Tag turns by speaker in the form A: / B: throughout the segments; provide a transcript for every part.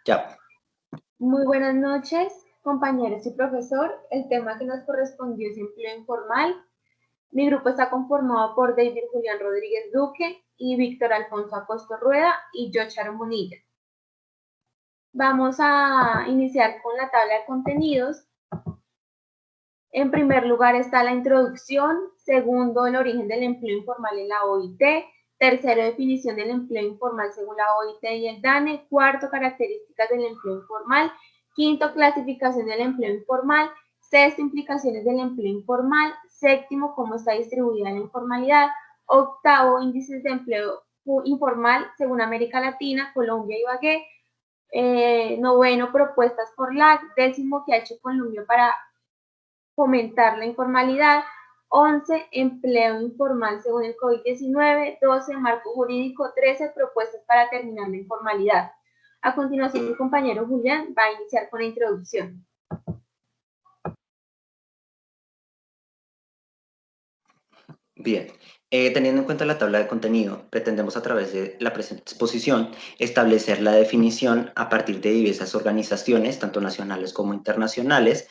A: Ya.
B: Muy buenas noches, compañeros y profesor. El tema que nos correspondió es empleo informal. Mi grupo está conformado por David Julián Rodríguez Duque y Víctor Alfonso Acosto Rueda y yo, Sharon Bonilla. Vamos a iniciar con la tabla de contenidos. En primer lugar está la introducción, segundo, el origen del empleo informal en la OIT, tercero, definición del empleo informal según la OIT y el DANE, cuarto, características del empleo informal, quinto, clasificación del empleo informal, sexto, implicaciones del empleo informal, séptimo, cómo está distribuida la informalidad, octavo, índices de empleo informal según América Latina, Colombia y Ibagué, noveno, propuestas por LAC, décimo, qué ha hecho Colombia para fomentar la informalidad, 11, empleo informal según el COVID-19, 12, marco jurídico, 13, propuestas para terminar la informalidad. A continuación, mi compañero Julián va a iniciar con la introducción.
A: Bien, teniendo en cuenta la tabla de contenido, pretendemos a través de la presente exposición establecer la definición a partir de diversas organizaciones, tanto nacionales como internacionales,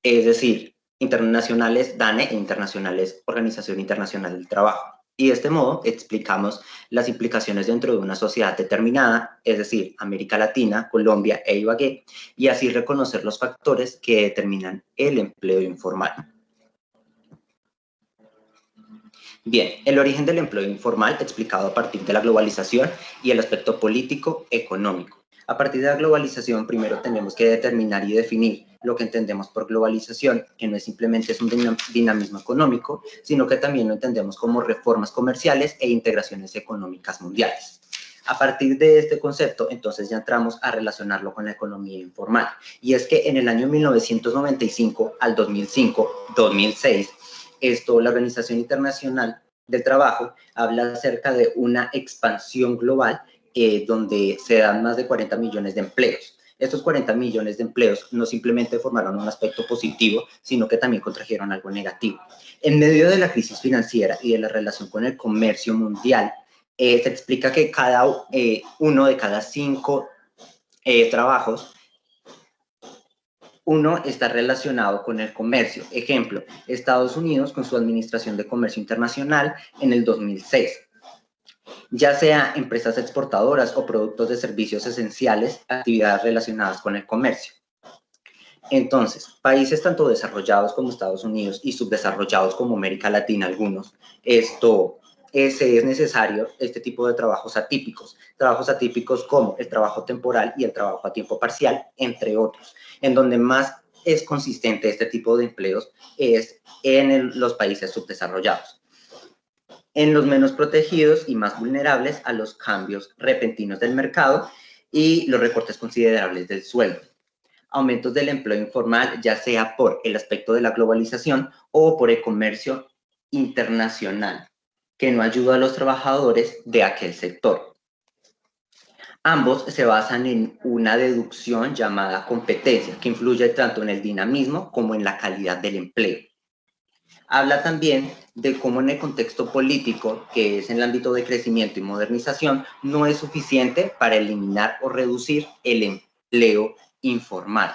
A: es decir, internacionales DANE e internacionales Organización Internacional del Trabajo. Y de este modo explicamos las implicaciones dentro de una sociedad determinada, es decir, América Latina, Colombia e Ibagué, y así reconocer los factores que determinan el empleo informal. Bien, el origen del empleo informal explicado a partir de la globalización y el aspecto político-económico. A partir de la globalización, primero tenemos que determinar y definir lo que entendemos por globalización, que no es simplemente un dinamismo económico, sino que también lo entendemos como reformas comerciales e integraciones económicas mundiales. A partir de este concepto, entonces ya entramos a relacionarlo con la economía informal. Y es que en el año 1995 al 2005-2006, la Organización Internacional del Trabajo habla acerca de una expansión global donde se dan más de 40 millones de empleos. Estos 40 millones de empleos no simplemente formaron un aspecto positivo, sino que también contrajeron algo negativo. En medio de la crisis financiera y de la relación con el comercio mundial, se explica que uno de cada 5 trabajos, uno está relacionado con el comercio. Ejemplo, Estados Unidos con su Administración de Comercio Internacional en el 2006. Ya sea empresas exportadoras o productos de servicios esenciales, actividades relacionadas con el comercio. Entonces, países tanto desarrollados como Estados Unidos y subdesarrollados como América Latina, algunos, es necesario este tipo de trabajos atípicos como el trabajo temporal y el trabajo a tiempo parcial, entre otros, en donde más es consistente este tipo de empleos es en los países subdesarrollados, en los menos protegidos y más vulnerables a los cambios repentinos del mercado y los recortes considerables del sueldo. Aumentos del empleo informal, ya sea por el aspecto de la globalización o por el comercio internacional, que no ayuda a los trabajadores de aquel sector. Ambos se basan en una deducción llamada competencia, que influye tanto en el dinamismo como en la calidad del empleo. Habla también de cómo en el contexto político, que es en el ámbito de crecimiento y modernización, no es suficiente para eliminar o reducir el empleo informal.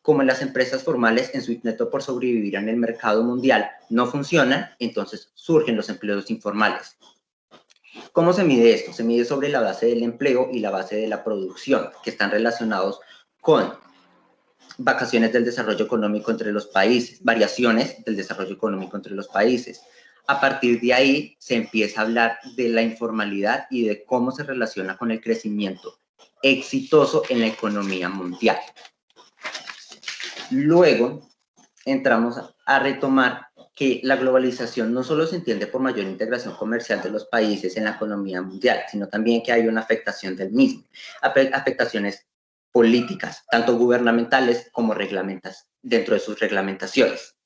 A: Como las empresas formales en su intento por sobrevivir en el mercado mundial no funcionan, entonces surgen los empleos informales. ¿Cómo se mide esto? Se mide sobre la base del empleo y la base de la producción, que están relacionados con vacaciones del desarrollo económico entre los países, variaciones del desarrollo económico entre los países. A partir de ahí se empieza a hablar de la informalidad y de cómo se relaciona con el crecimiento exitoso en la economía mundial. Luego entramos a retomar que la globalización no solo se entiende por mayor integración comercial de los países en la economía mundial, sino también que hay una afectación del mismo, afectaciones políticas, tanto gubernamentales como reglamentas dentro de sus reglamentaciones.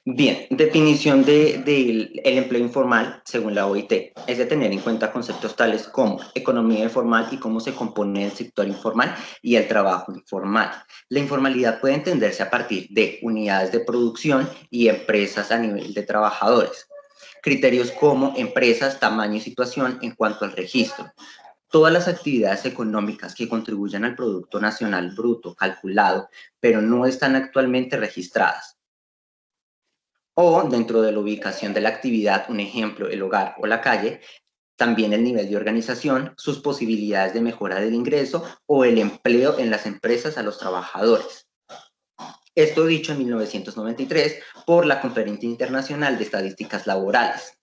A: Bien, definición del empleo informal según la OIT es de tener en cuenta conceptos tales como economía informal y cómo se compone el sector informal y el trabajo informal. La informalidad puede entenderse a partir de unidades de producción y empresas a nivel de trabajadores. Criterios como empresas, tamaño y situación en cuanto al registro. Todas las actividades económicas que contribuyan al Producto Nacional Bruto calculado, pero no están actualmente registradas. O dentro de la ubicación de la actividad, un ejemplo, el hogar o la calle, también el nivel de organización, sus posibilidades de mejora del ingreso o el empleo en las empresas a los trabajadores. Esto dicho en 1993 por la Conferencia Internacional de Estadísticas Laborales,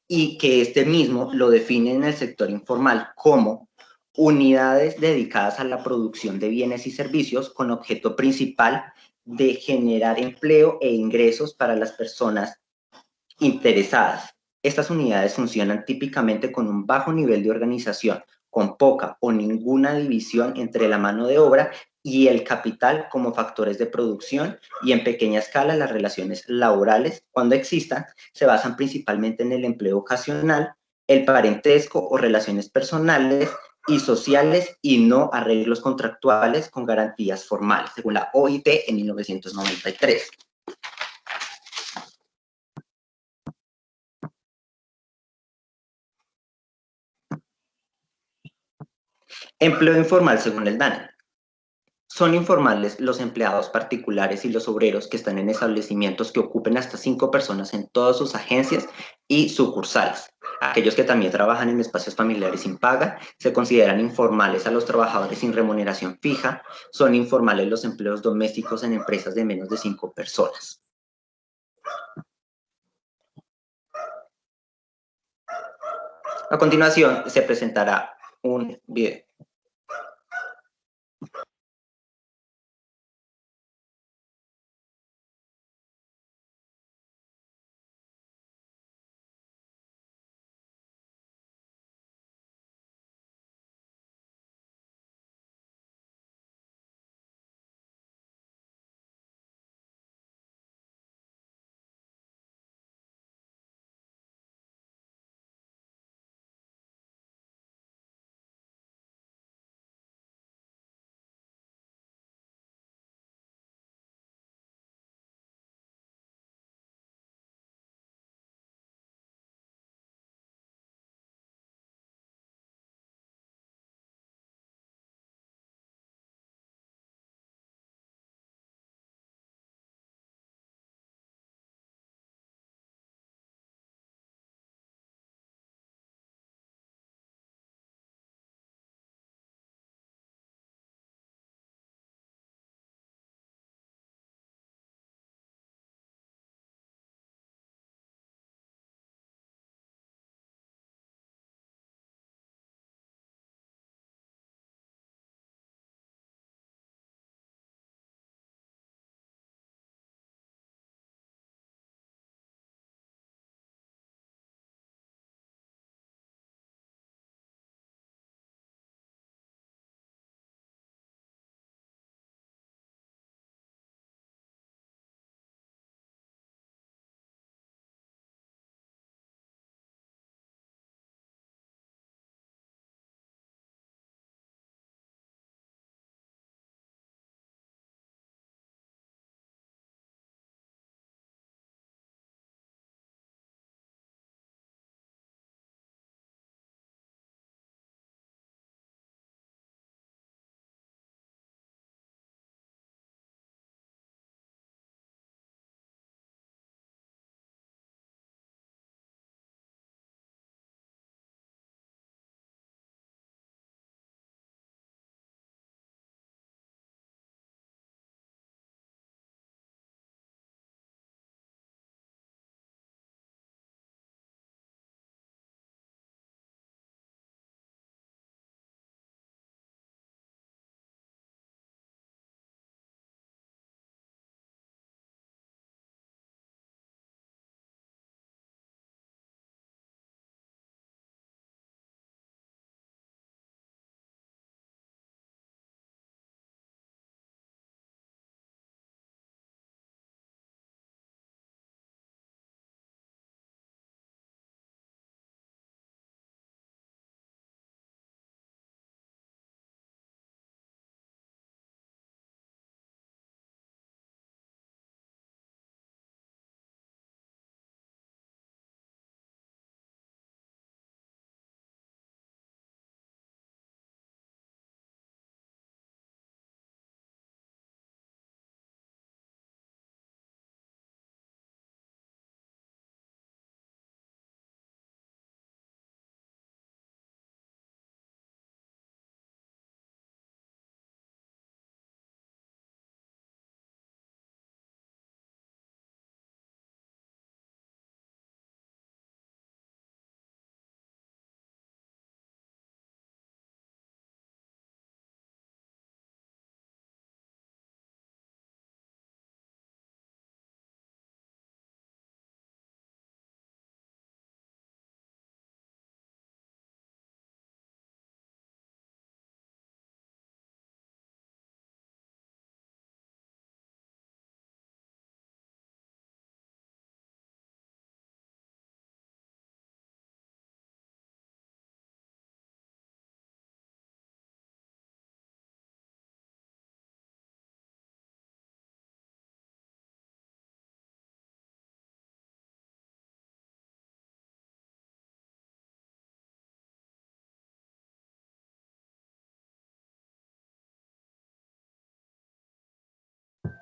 A: y que este mismo lo define en el sector informal como unidades dedicadas a la producción de bienes y servicios con objeto principal de generar empleo e ingresos para las personas interesadas. Estas unidades funcionan típicamente con un bajo nivel de organización, con poca o ninguna división entre la mano de obra y el capital como factores de producción, y en pequeña escala las relaciones laborales, cuando existan, se basan principalmente en el empleo ocasional, el parentesco o relaciones personales y sociales, y no arreglos contractuales con garantías formales, según la OIT en 1993. Empleo informal según el DANE. Son informales los empleados particulares y los obreros que están en establecimientos que ocupen hasta 5 personas en todas sus agencias y sucursales. Aquellos que también trabajan en espacios familiares sin paga se consideran informales a los trabajadores sin remuneración fija. Son informales los empleos domésticos en empresas de menos de 5 personas. A continuación se presentará un video.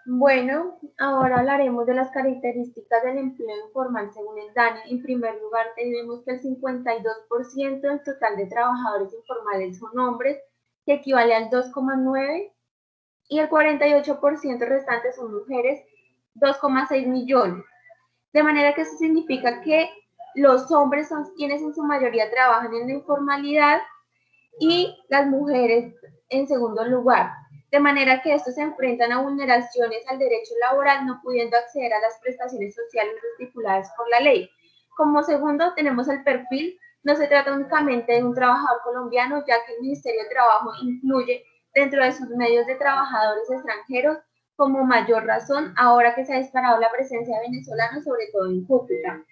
B: Bueno, ahora hablaremos de las características del empleo informal según el DANE. En primer lugar, tenemos que el 52% del total de trabajadores informales son hombres, que equivale al 2,9, y el 48% restante son mujeres, 2,6 millones. De manera que eso significa que los hombres son quienes en su mayoría trabajan en la informalidad y las mujeres en segundo lugar. De manera que estos se enfrentan a vulneraciones al derecho laboral, no pudiendo acceder a las prestaciones sociales estipuladas por la ley. Como segundo, tenemos el perfil. No se trata únicamente de un trabajador colombiano, ya que el Ministerio de Trabajo incluye dentro de sus medios de trabajadores extranjeros, como mayor razón ahora que se ha disparado la presencia de venezolanos, sobre todo en Cúcuta.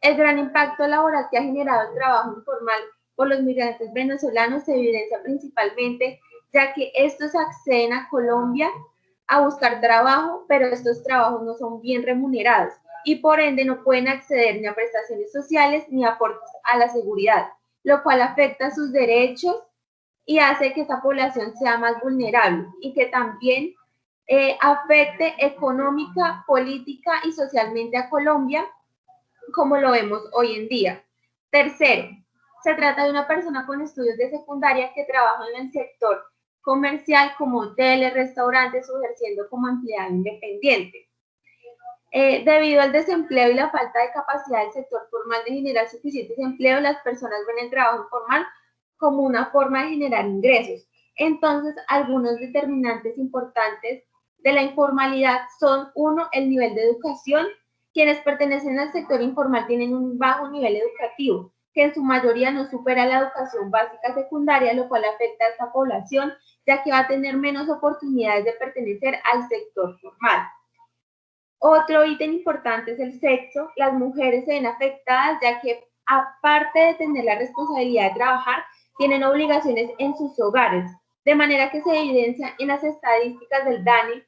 B: El gran impacto laboral que ha generado el trabajo informal por los migrantes venezolanos se evidencia principalmente ya que estos acceden a Colombia a buscar trabajo, pero estos trabajos no son bien remunerados y por ende no pueden acceder ni a prestaciones sociales ni a aportes a la seguridad, lo cual afecta sus derechos y hace que esta población sea más vulnerable y que también afecte económica, política y socialmente a Colombia, como lo vemos hoy en día. Tercero, se trata de una persona con estudios de secundaria que trabaja en el sector comercial como hoteles, restaurantes o ejerciendo como empleado independiente. Debido al desempleo y la falta de capacidad del sector formal de generar suficientes empleos, las personas ven el trabajo informal como una forma de generar ingresos. Entonces, algunos determinantes importantes de la informalidad son: uno, el nivel de educación. Quienes pertenecen al sector informal tienen un bajo nivel educativo, que en su mayoría no supera la educación básica secundaria, lo cual afecta a esta población, ya que va a tener menos oportunidades de pertenecer al sector formal. Otro ítem importante es el sexo. Las mujeres se ven afectadas, ya que aparte de tener la responsabilidad de trabajar, tienen obligaciones en sus hogares, de manera que se evidencia en las estadísticas del DANE.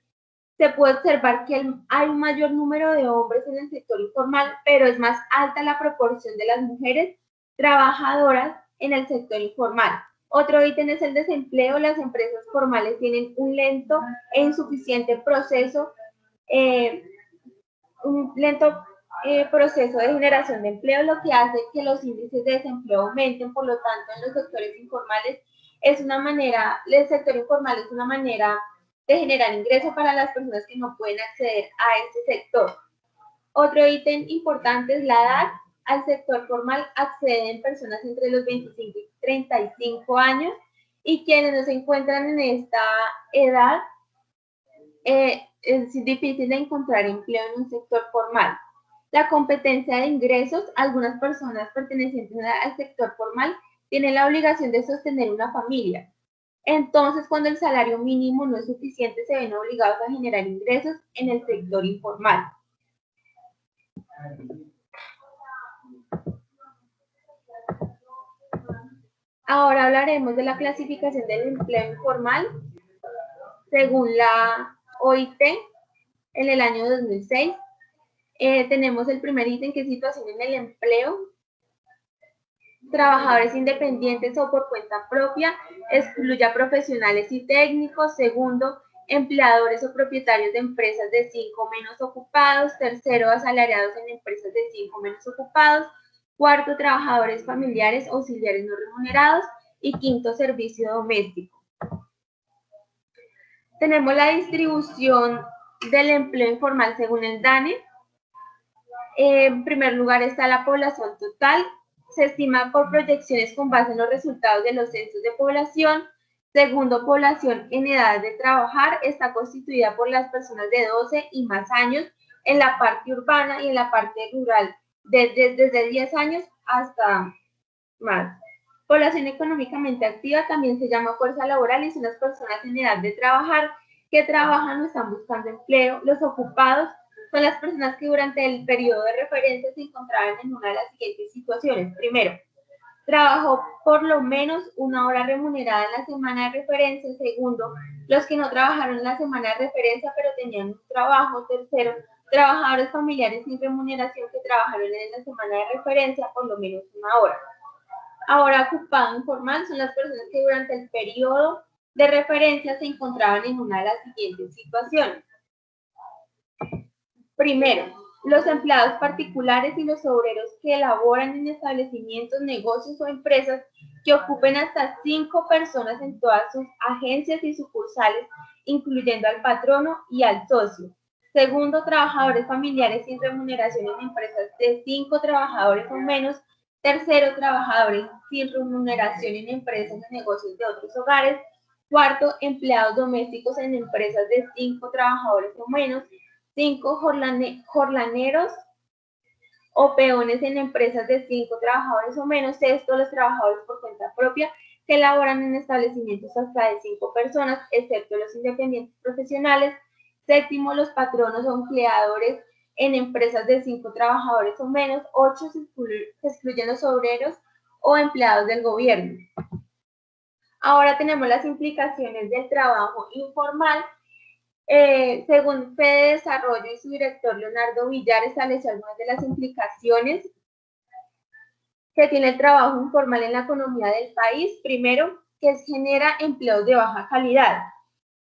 B: Se puede observar que hay un mayor número de hombres en el sector informal, pero es más alta la proporción de las mujeres trabajadoras en el sector informal. Otro ítem es el desempleo. Las empresas formales tienen un lento e insuficiente proceso eh, proceso de generación de empleo, lo que hace que los índices de desempleo aumenten. Por lo tanto, en los sectores informales es una manera, el sector informal es una manera de generar ingresos para las personas que no pueden acceder a este sector. Otro ítem importante es la edad. Al sector formal acceden personas entre los 25 y 35 años, y quienes no se encuentran en esta edad es difícil de encontrar empleo en un sector formal. La competencia de ingresos. Algunas personas pertenecientes al sector formal tienen la obligación de sostener una familia. Entonces, cuando el salario mínimo no es suficiente, se ven obligados a generar ingresos en el sector informal. Ahora hablaremos de la clasificación del empleo informal según la OIT en el año 2006. Tenemos el primer ítem, que es situación en el empleo. Trabajadores independientes o por cuenta propia, excluye a profesionales y técnicos. Segundo, empleadores o propietarios de empresas de 5 menos ocupados. Tercero, asalariados en empresas de 5 menos ocupados. Cuarto, trabajadores familiares, auxiliares no remunerados. Y quinto, servicio doméstico. Tenemos la distribución del empleo informal según el DANE. En primer lugar está la población total. Se estima por proyecciones con base en los resultados de los censos de población. Segundo, población en edad de trabajar. Está constituida por las personas de 12 y más años en la parte urbana, y en la parte rural desde 10 años hasta más. Población económicamente activa también se llama fuerza laboral, y son las personas en edad de trabajar que trabajan o están buscando empleo. Los ocupados son las personas que durante el periodo de referencia se encontraban en una de las siguientes situaciones. Primero, trabajó por lo menos una hora remunerada en la semana de referencia. Segundo, los que no trabajaron en la semana de referencia pero tenían un trabajo. Tercero, trabajadores familiares sin remuneración que trabajaron en la semana de referencia por lo menos una hora. Ahora, ocupado informal son las personas que durante el periodo de referencia se encontraban en una de las siguientes situaciones. Primero, los empleados particulares y los obreros que laboran en establecimientos, negocios o empresas que ocupen hasta 5 personas en todas sus agencias y sucursales, incluyendo al patrono y al socio. Segundo, trabajadores familiares sin remuneración en empresas de 5 trabajadores o menos. Tercero, trabajadores sin remuneración en empresas de negocios de otros hogares. Cuarto, empleados domésticos en empresas de 5 trabajadores o menos. 5 jornaleros o peones en empresas de 5 trabajadores o menos. Sexto, los trabajadores por cuenta propia que laboran en establecimientos hasta de 5 personas, excepto los independientes profesionales. Séptimo, los patronos o empleadores en empresas de 5 trabajadores o menos. 8, se excluyen los obreros o empleados del gobierno. Ahora tenemos las implicaciones del trabajo informal. Según Fede Desarrollo y su director Leonardo Villar, estableció algunas de las implicaciones que tiene el trabajo informal en la economía del país. Primero, que genera empleos de baja calidad,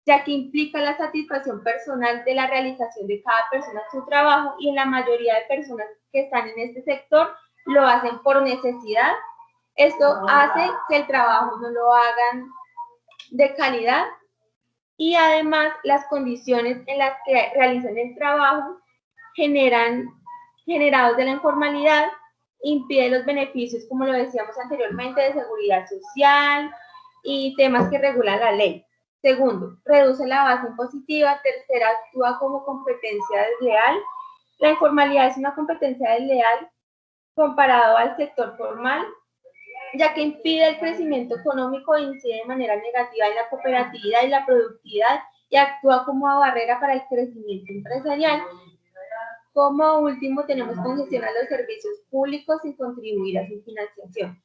B: ya que implica la satisfacción personal de la realización de cada persona en su trabajo, y en la mayoría de personas que están en este sector lo hacen por necesidad. Esto hace que el trabajo no lo hagan de calidad, y además las condiciones en las que realizan el trabajo generados de la informalidad impiden los beneficios, como lo decíamos anteriormente, de seguridad social y temas que regulan la ley. Segundo, reduce la base impositiva. Tercera, actúa como competencia desleal. La informalidad es una competencia desleal comparado al sector formal, ya que impide el crecimiento económico e incide de manera negativa en la cooperatividad y la productividad, y actúa como barrera para el crecimiento empresarial. Como último, tenemos congestión a los servicios públicos y contribuir a su financiación.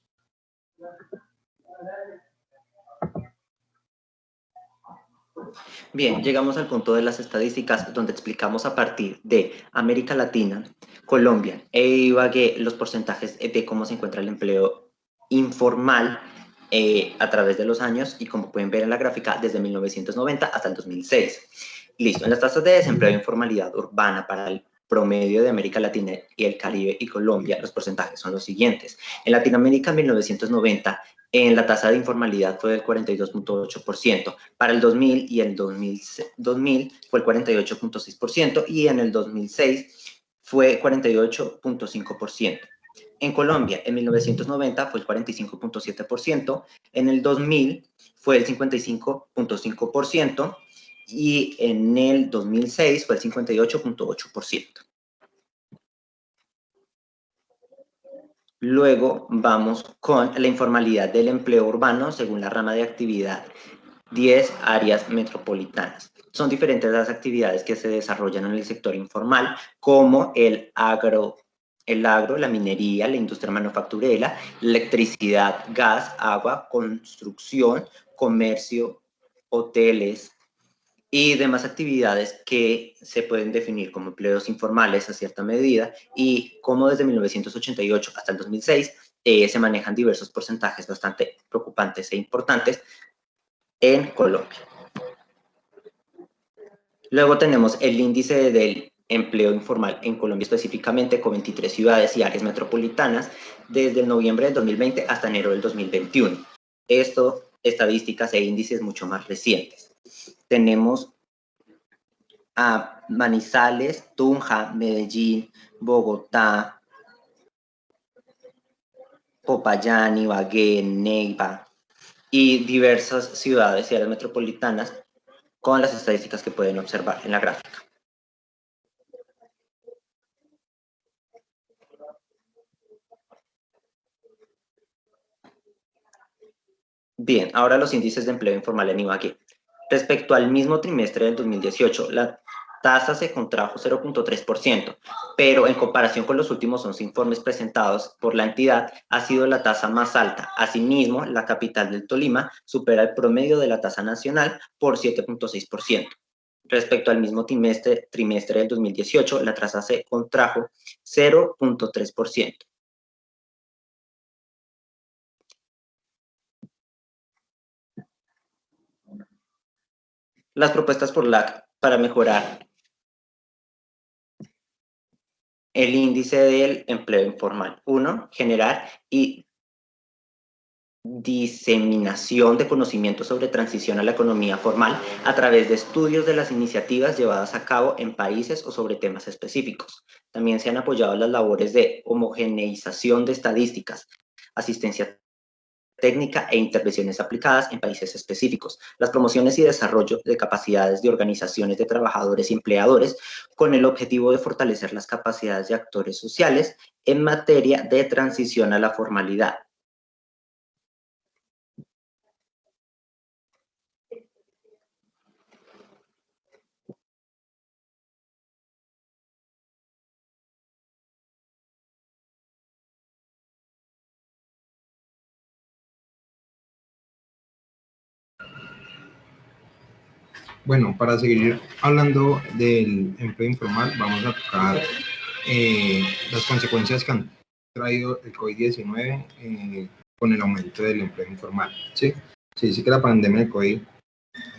A: Bien, llegamos al punto de las estadísticas, donde explicamos a partir de América Latina, Colombia e Ibagué los porcentajes de cómo se encuentra el empleo informal a través de los años, y como pueden ver en la gráfica, desde 1990 hasta el 2006. Listo, en las tasas de desempleo e informalidad urbana para el promedio de América Latina y el Caribe y Colombia, los porcentajes son los siguientes. En Latinoamérica, en 1990, la tasa de informalidad fue del 42.8%, para el 2000 y el 2000 fue el 48.6%, y en el 2006 fue 48.5%. En Colombia, en 1990 fue el 45.7%, en el 2000 fue el 55.5%, y en el 2006 fue el 58.8%. Luego vamos con la informalidad del empleo urbano según la rama de actividad. 10 áreas metropolitanas. Son diferentes las actividades que se desarrollan en el sector informal, como el agro, la minería, la industria manufacturera, electricidad, gas, agua, construcción, comercio, hoteles y demás actividades que se pueden definir como empleos informales a cierta medida, y como desde 1988 hasta el 2006 se manejan diversos porcentajes bastante preocupantes e importantes en Colombia. Luego tenemos el índice del empleo informal en Colombia específicamente, con 23 ciudades y áreas metropolitanas, desde el noviembre del 2020 hasta enero del 2021. Esto, estadísticas e índices mucho más recientes. Tenemos a Manizales, Tunja, Medellín, Bogotá, Popayán, Ibagué, Neiva y diversas ciudades y áreas metropolitanas, con las estadísticas que pueden observar en la gráfica. Bien, ahora los índices de empleo informal en Ibagué. Respecto al mismo trimestre del 2018, la tasa se contrajo 0.3%, pero en comparación con los últimos 11 informes presentados por la entidad, ha sido la tasa más alta. Asimismo, la capital del Tolima supera el promedio de la tasa nacional por 7.6%. Respecto al mismo trimestre del 2018, la tasa se contrajo 0.3%. Las propuestas por LAC para mejorar el índice del empleo informal. 1. Generar y diseminación de conocimientos sobre transición a la economía formal a través de estudios de las iniciativas llevadas a cabo en países o sobre temas específicos. También se han apoyado las labores de homogeneización de estadísticas, asistencia técnica e intervenciones aplicadas en países específicos, las promociones y desarrollo de capacidades de organizaciones de trabajadores y empleadores con el objetivo de fortalecer las capacidades de actores sociales en materia de transición a la formalidad.
C: Bueno, para seguir hablando del empleo informal, vamos a tocar las consecuencias que han traído el COVID-19 con el aumento del empleo informal. ¿Sí? Se dice que la pandemia de COVID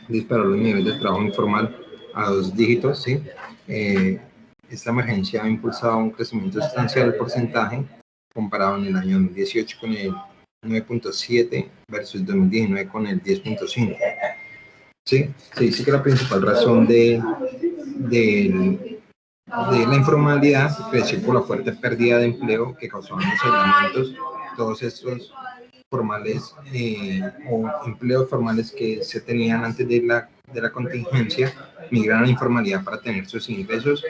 C: disparó los niveles de trabajo informal a 2 dígitos. ¿Sí? Esta emergencia ha impulsado un crecimiento sustancial del porcentaje comparado en el año 2018 con el 9.7 versus 2019 con el 10.5. Sí, se dice que la principal razón de la informalidad creció por la fuerte pérdida de empleo que causaban los aislamientos. Todos estos formales o empleos formales que se tenían antes de la contingencia migraron a la informalidad para tener sus ingresos,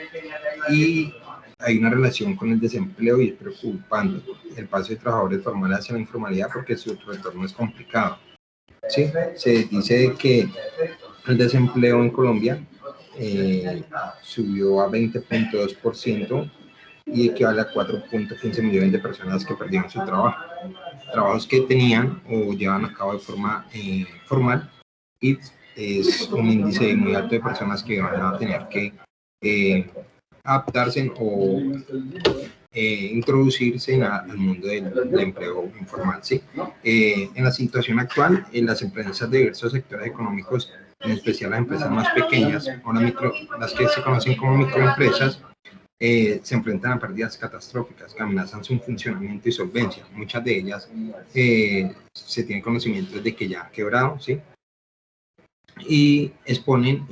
C: y hay una relación con el desempleo y es preocupante el paso de trabajadores formales hacia la informalidad porque su retorno es complicado. Sí, se dice que el desempleo en Colombia subió a 20.2% y equivale a 4.15 millones de personas que perdieron su trabajo. Trabajos que tenían o llevan a cabo de forma formal, y es un índice muy alto de personas que van a tener que adaptarse o introducirse al mundo del empleo informal. ¿Sí? En la situación actual, las empresas de diversos sectores económicos, en especial las empresas más pequeñas o las que se conocen como microempresas, se enfrentan a pérdidas catastróficas que amenazan su funcionamiento y solvencia. Muchas de ellas se tienen conocimiento de que ya han quebrado, ¿sí? Y exponen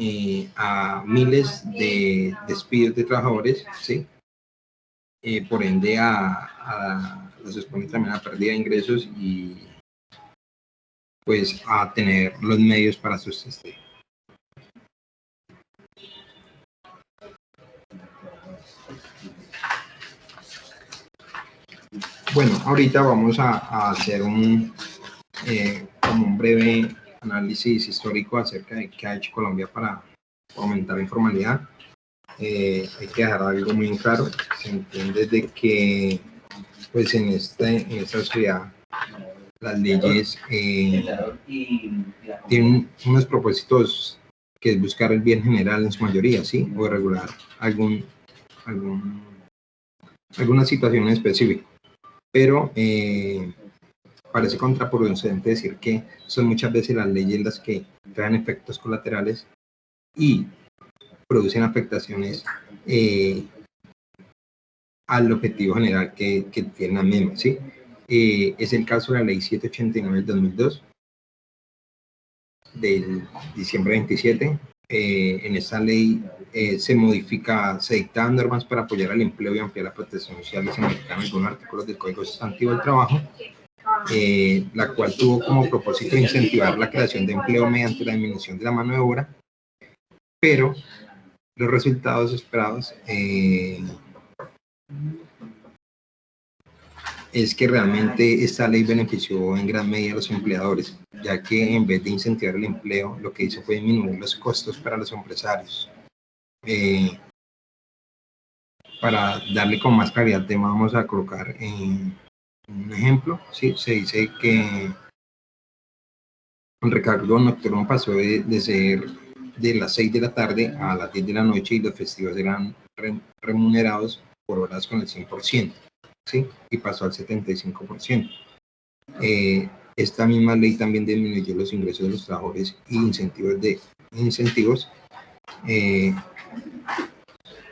C: a miles de despidos de trabajadores, ¿sí? Por ende los expone también a pérdida de ingresos y pues a tener los medios para subsistir. Bueno, ahorita vamos a hacer como un breve análisis histórico acerca de qué ha hecho Colombia para aumentar la informalidad. Hay que dejar algo muy claro. Se entiende de que pues en esta sociedad las leyes tienen unos propósitos que es buscar el bien general en su mayoría, ¿sí? O regular alguna situación específica. Pero parece contraproducente decir que son muchas veces las leyes las que traen efectos colaterales y producen afectaciones al objetivo general que tiene la misma, ¿sí? Es el caso de la Ley 789 del 2002, del diciembre 27. En esta ley se dictan normas para apoyar al empleo y ampliar la protección social, y se modifican algunos artículos del Código Sustantivo del Trabajo, la cual tuvo como propósito incentivar la creación de empleo mediante la disminución de la mano de obra, pero los resultados esperados es que realmente esta ley benefició en gran medida a los empleadores, ya que en vez de incentivar el empleo, lo que hizo fue disminuir los costos para los empresarios. Para darle con más claridad tema, vamos a colocar un ejemplo. ¿Sí? Se dice que el recargo nocturno pasó de ser de las 6 de la tarde a las 10 de la noche, y los festivos eran remunerados por horas con el 100%, ¿sí? Y pasó al 75%. Esta misma ley también disminuyó los ingresos de los trabajadores y incentivos de incentivos,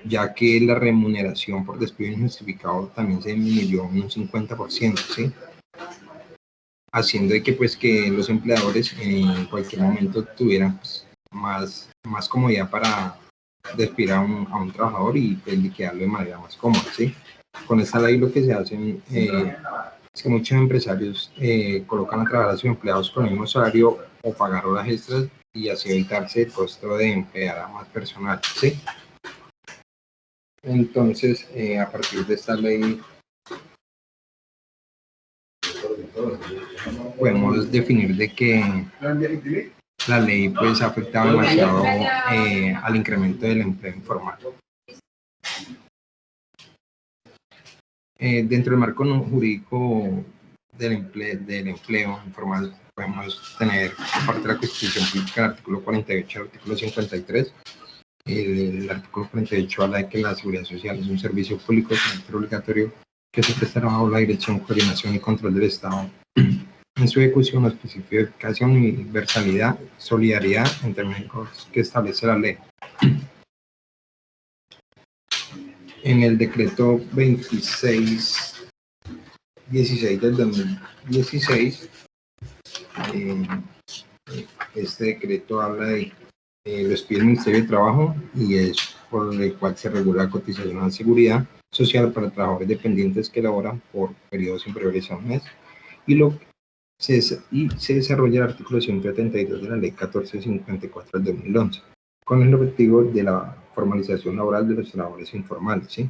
C: ya que la remuneración por despido injustificado también se disminuyó un 50%, ¿sí? Haciendo de que, pues, que los empleadores en cualquier momento tuvieran, pues, más comodidad para despedir a un trabajador y, pues, liquidarlo de manera más cómoda, ¿sí? Con esta ley lo que se hace es que muchos empresarios colocan a trabajar a sus empleados con el mismo salario o pagar horas extras y así evitarse el costo de emplear a más personal, ¿sí? Entonces, a partir de esta ley, podemos definir de que la ley, pues, ha afectado demasiado al incremento del empleo informal. Dentro del marco jurídico del empleo informal, podemos tener, aparte de la Constitución Política, el artículo 48, el artículo 53. El artículo 48 habla de que la seguridad social es un servicio público de carácter obligatorio que se prestará bajo la dirección, coordinación y control del Estado. En su ejecución, la especificación, universalidad, solidaridad en términos que establece la ley. En el decreto 16 del 2016, este decreto habla de los pide el Ministerio de Trabajo y es por el cual se regula la cotización a la seguridad social para trabajadores dependientes que laboran por periodos inferiores a un mes y se desarrolla el artículo 172 de la Ley 1454 del 2011 con el objetivo de la formalización laboral de los trabajadores informales, ¿sí?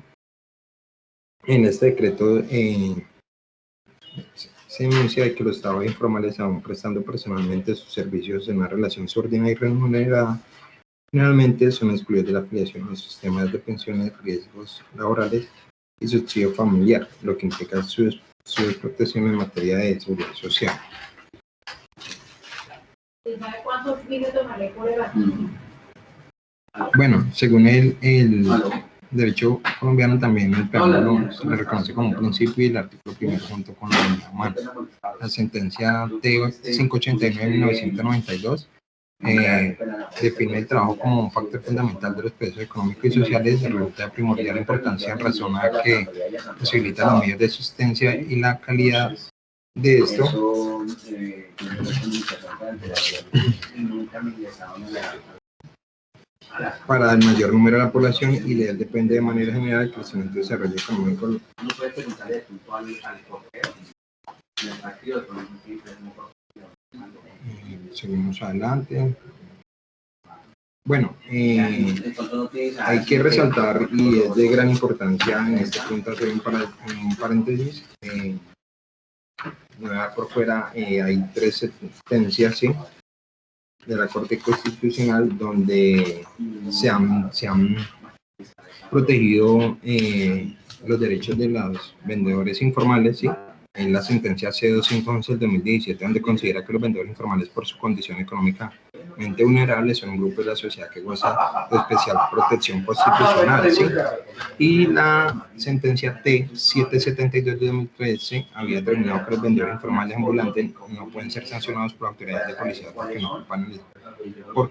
C: En este decreto se enuncia que los trabajadores informales, aún prestando personalmente sus servicios en una relación subordinada y remunerada, generalmente son excluidos de la afiliación a los sistemas de pensiones, riesgos laborales y subsidio familiar, lo que implica su protección en materia de seguridad social. Bueno, según el derecho colombiano, también el preámbulo se le reconoce como un principio y el artículo primero junto con la ley humana. La sentencia T589 de 1992 define el trabajo como un factor fundamental de los procesos económicos y sociales, resulta de primordial importancia en razón a que posibilita los medios de subsistencia y la calidad de esto para el mayor número de la población y de él depende de manera general el crecimiento y desarrollo económico. Seguimos adelante. Bueno, hay que resaltar, y es de gran importancia en este punto hacer un paréntesis. Por fuera hay 3 sentencias, ¿sí?, de la Corte Constitucional donde se han protegido los derechos de los vendedores informales, ¿sí? En la sentencia C211 del 2017, donde considera que los vendedores informales, por su condición económicamente vulnerable, son un grupo de la sociedad que goza de especial protección constitucional, ¿sí? Y la sentencia T772 de 2013 había determinado que los vendedores informales ambulantes no pueden ser sancionados por autoridades de policía porque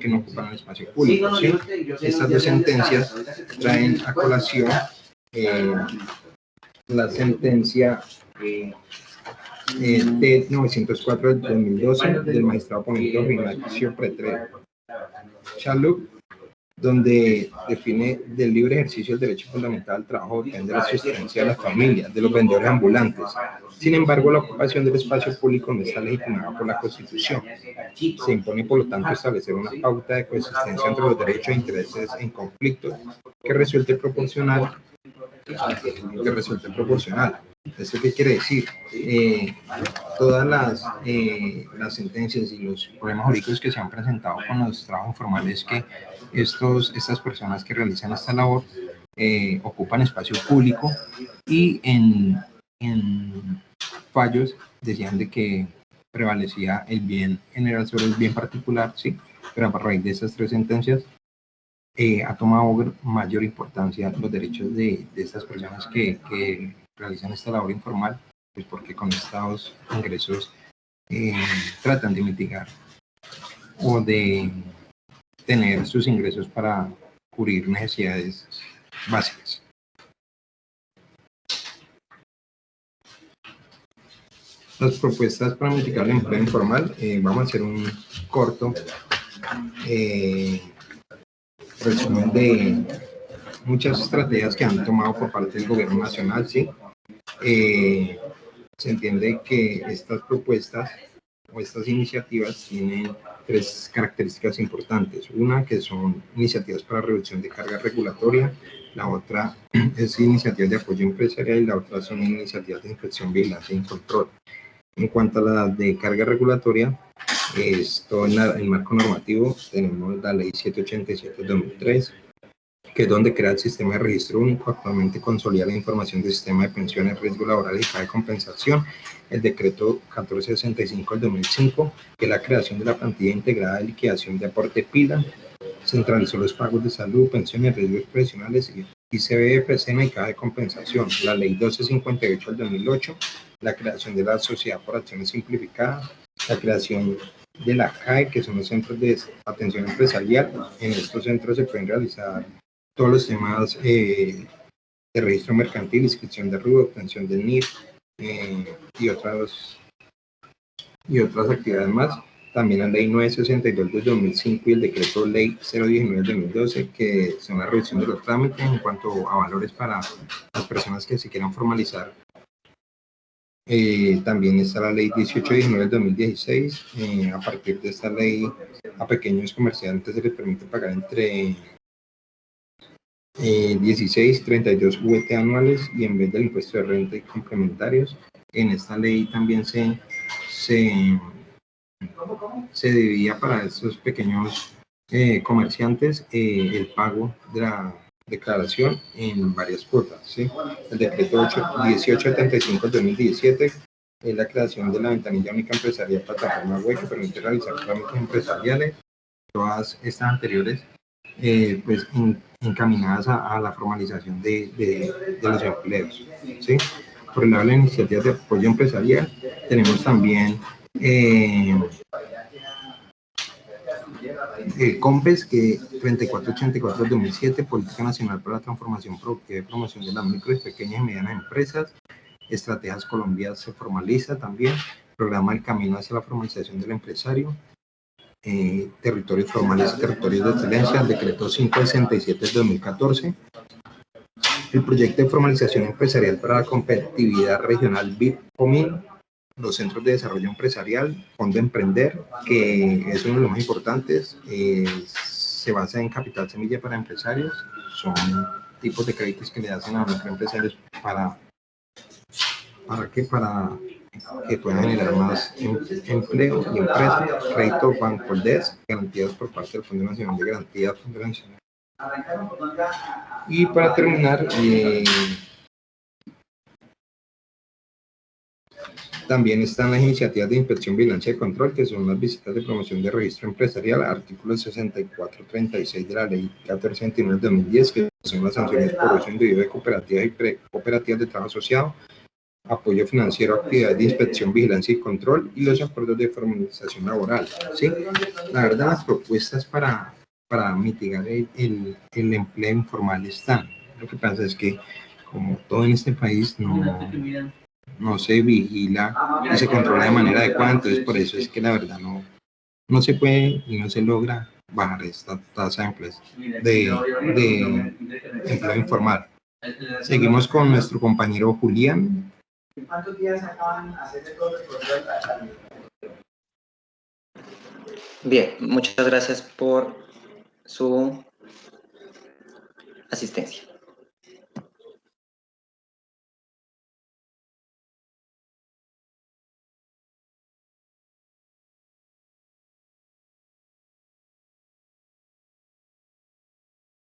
C: no ocupan el espacio público, ¿sí? Estas 2 sentencias traen a colación la sentencia T904 del 2012 del magistrado ponente Ignacio Pretre Chalup, donde define del libre ejercicio del derecho fundamental al trabajo depende de la subsistencia de las familias, de los vendedores ambulantes. Sin embargo, la ocupación del espacio público no está legitimada por la Constitución. Se impone, por lo tanto, establecer una pauta de coexistencia entre los derechos e intereses en conflicto que resulte proporcional. ¿Esto qué quiere decir? Todas las sentencias y los problemas jurídicos que se han presentado con los trabajos informales es que estas personas que realizan esta labor ocupan espacio público y en fallos decían de que prevalecía el bien general sobre el bien particular, ¿sí? Pero a raíz de estas 3 sentencias ha tomado mayor importancia los derechos de estas personas que realizan esta labor informal, pues porque con estos ingresos tratan de mitigar o de tener sus ingresos para cubrir necesidades básicas. Las propuestas para mitigar el empleo informal, vamos a hacer un corto resumen de muchas estrategias que han tomado por parte del gobierno nacional, ¿sí? Se entiende que estas propuestas o estas iniciativas tienen tres características importantes. Una, que son iniciativas para reducción de carga regulatoria; la otra es iniciativas de apoyo empresarial; y la otra son iniciativas de inspección, vigilancia y control. En cuanto a la de carga regulatoria, esto en el marco normativo tenemos la ley 787/2003, que es donde crea el sistema de registro único. Actualmente consolida la información del sistema de pensiones, riesgo laboral y caja de compensación. El decreto 1465/2005, que es la creación de la plantilla integrada de liquidación de aporte PILA. Centralizó los pagos de salud, pensiones, riesgos profesionales y ICBF, SENA y caja de compensación. La ley 1258/2008, la creación de la sociedad por acciones simplificada, la creación de la CAE, que son los centros de atención empresarial. En estos centros se pueden realizar todos los temas de registro mercantil, inscripción de RUT, obtención del NIF y otras actividades más. También la ley 962/2005 y el decreto ley 019/2012, que son la reducción de los trámites en cuanto a valores para las personas que se quieran formalizar. También está la ley 1819/2016. A partir de esta ley, a pequeños comerciantes se les permite pagar entre 16 y 32 VT anuales, y en vez del impuesto de renta y complementarios. En esta ley también se dividía para estos pequeños comerciantes el pago de la declaración en varias cuotas, ¿sí? El decreto 1875/2017 es la creación de la ventanilla única empresarial plataforma web, que permite realizar trámites empresariales. Todas estas anteriores pues encaminadas a la formalización de los empleos, ¿sí? Por el lado de las iniciativas de apoyo empresarial, tenemos también COMPES, que 3484/2007, Política Nacional para la Transformación Productiva y Promoción de las Micro y Pequeñas y Medianas Empresas. Estrategias Colombia se formaliza también. Programa El Camino hacia la Formalización del Empresario. Territorios formales y territorios de excelencia, el decreto 567/2014, el proyecto de formalización empresarial para la competitividad regional BIP-POMIN, los centros de desarrollo empresarial, Fondo Emprender, que es uno de los más importantes. Se basa en capital semilla para empresarios. Son tipos de créditos que le hacen a los empresarios para que puedan generar más empleo y empresas. Crédito Bancoldes, garantías por parte del Fondo Nacional de Garantías, Fondo Nacional. Y para terminar, también están las iniciativas de inspección, vigilancia y control, que son las visitas de promoción de registro empresarial, artículo 6436 de la ley 1429/2010, que son las sanciones por uso indebido de cooperativas y precooperativas de trabajo asociado, apoyo financiero, actividades de inspección, vigilancia y control, y los acuerdos de formalización laboral, ¿sí? La verdad, las propuestas para mitigar el empleo informal están. Lo que pasa es que, como todo en este país, no se vigila y se controla de manera adecuada. Entonces por eso es que la verdad no se puede y no se logra bajar esta tasa de empleo informal. Seguimos con nuestro compañero Julián. ¿Cuántos días acaban de hacer el control?
A: Bien, muchas gracias por su asistencia.